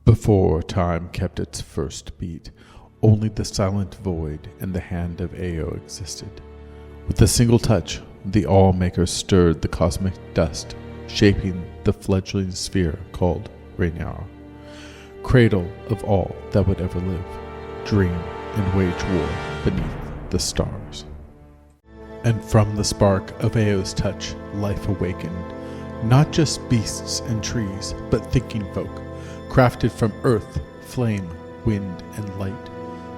Before time kept its first beat, only the silent void and the hand of Ao existed. With a single touch, the All-Maker stirred the cosmic dust, shaping the fledgling sphere called Reynar, cradle of all that would ever live, dream and wage war beneath the stars. And from the spark of Ao's touch, life awakened, not just beasts and trees, but thinking folk, crafted from earth, flame, wind, and light.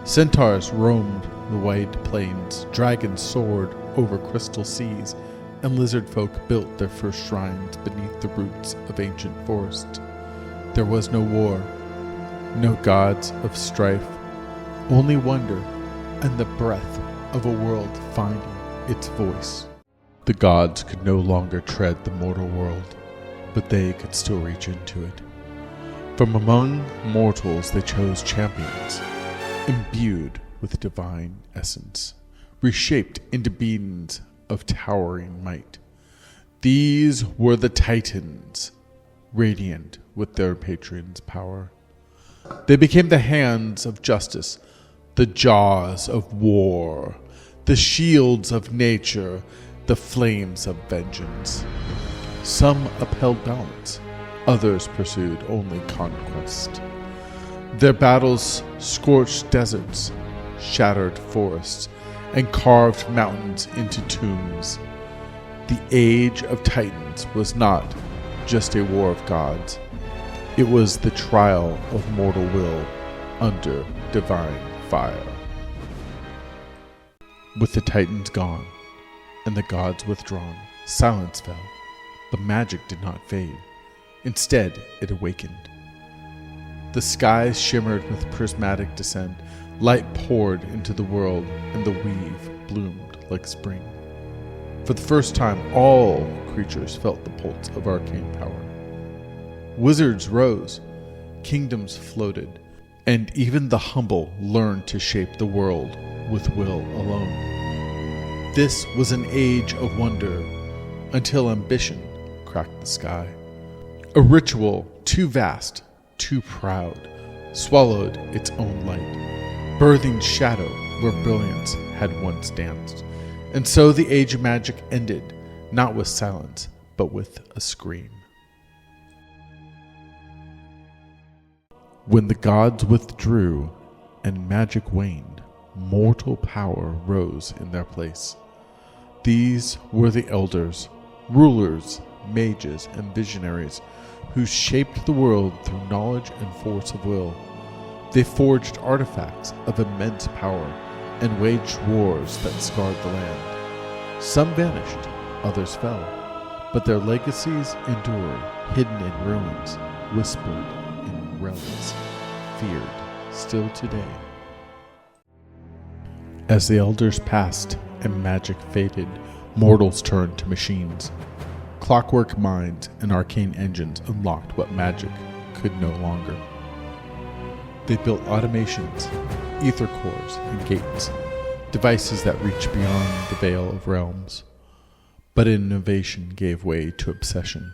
Centaurs roamed the wide plains, dragons soared over crystal seas, and lizard folk built their first shrines beneath the roots of ancient forests. There was no war, no gods of strife, only wonder and the breath of a world finding its voice. The gods could no longer tread the mortal world, but they could still reach into it. From among mortals they chose champions, imbued with divine essence, reshaped into beings of towering might. These were the Titans, radiant with their patron's power. They became the hands of justice, the jaws of war, the shields of nature, the flames of vengeance. Some upheld balance, others pursued only conquest. Their battles scorched deserts, shattered forests, and carved mountains into tombs. The Age of Titans was not just a war of gods. It was the trial of mortal will under divine fire. With the Titans gone and the gods withdrawn, silence fell, but magic did not fade. Instead, it awakened. The skies shimmered with prismatic descent, light poured into the world, and the weave bloomed like spring. For the first time, all creatures felt the pulse of arcane power. Wizards rose, kingdoms floated, and even the humble learned to shape the world with will alone. This was an age of wonder, until ambition cracked the sky. A ritual too vast, too proud, swallowed its own light, birthing shadow where brilliance had once danced. And so the age of magic ended, not with silence, but with a scream. When the gods withdrew and magic waned, mortal power rose in their place. These were the elders, rulers, mages, and visionaries who shaped the world through knowledge and force of will. They forged artifacts of immense power and waged wars that scarred the land. Some vanished, others fell, but their legacies endured, hidden in ruins, whispered in relics, feared still today. As the elders passed and magic faded, mortals turned to machines. Clockwork minds and arcane engines unlocked what magic could no longer. They built automations, ether cores, and gates, devices that reach beyond the veil of realms. But innovation gave way to obsession.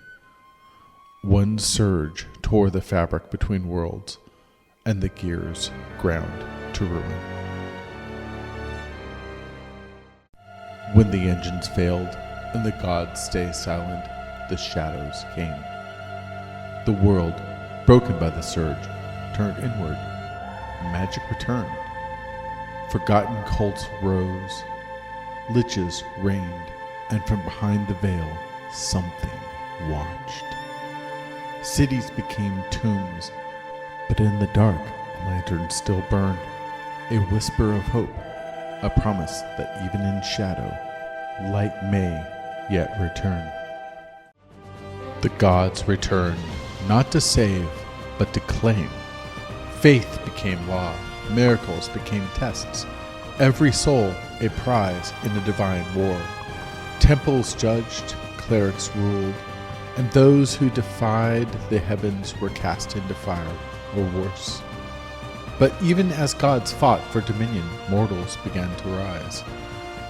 One surge tore the fabric between worlds, and the gears ground to ruin. When the engines failed, and the gods stayed silent, the shadows came. The world, broken by the surge, turned inward. Magic returned. Forgotten cults rose. Liches reigned, and from behind the veil, something watched. Cities became tombs, but in the dark, lanterns still burned. A whisper of hope, a promise that even in shadow, light may yet return. The gods returned, not to save, but to claim. Faith became law, miracles became tests, every soul a prize in a divine war. Temples judged, clerics ruled, and those who defied the heavens were cast into fire, or worse. But even as gods fought for dominion, mortals began to rise,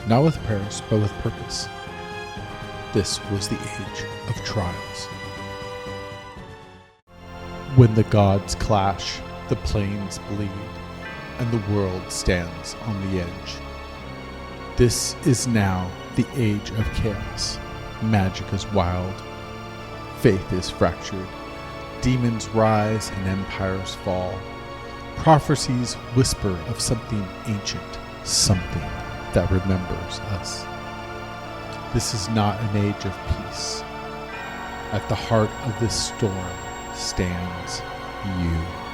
not with prayers, but with purpose. This was the age of trials. When the gods clash, the plains bleed, and the world stands on the edge. This is now the age of chaos. Magic is wild. Faith is fractured. Demons rise and empires fall. Prophecies whisper of something ancient, something that remembers us. This is not an age of peace. At the heart of this storm stands you.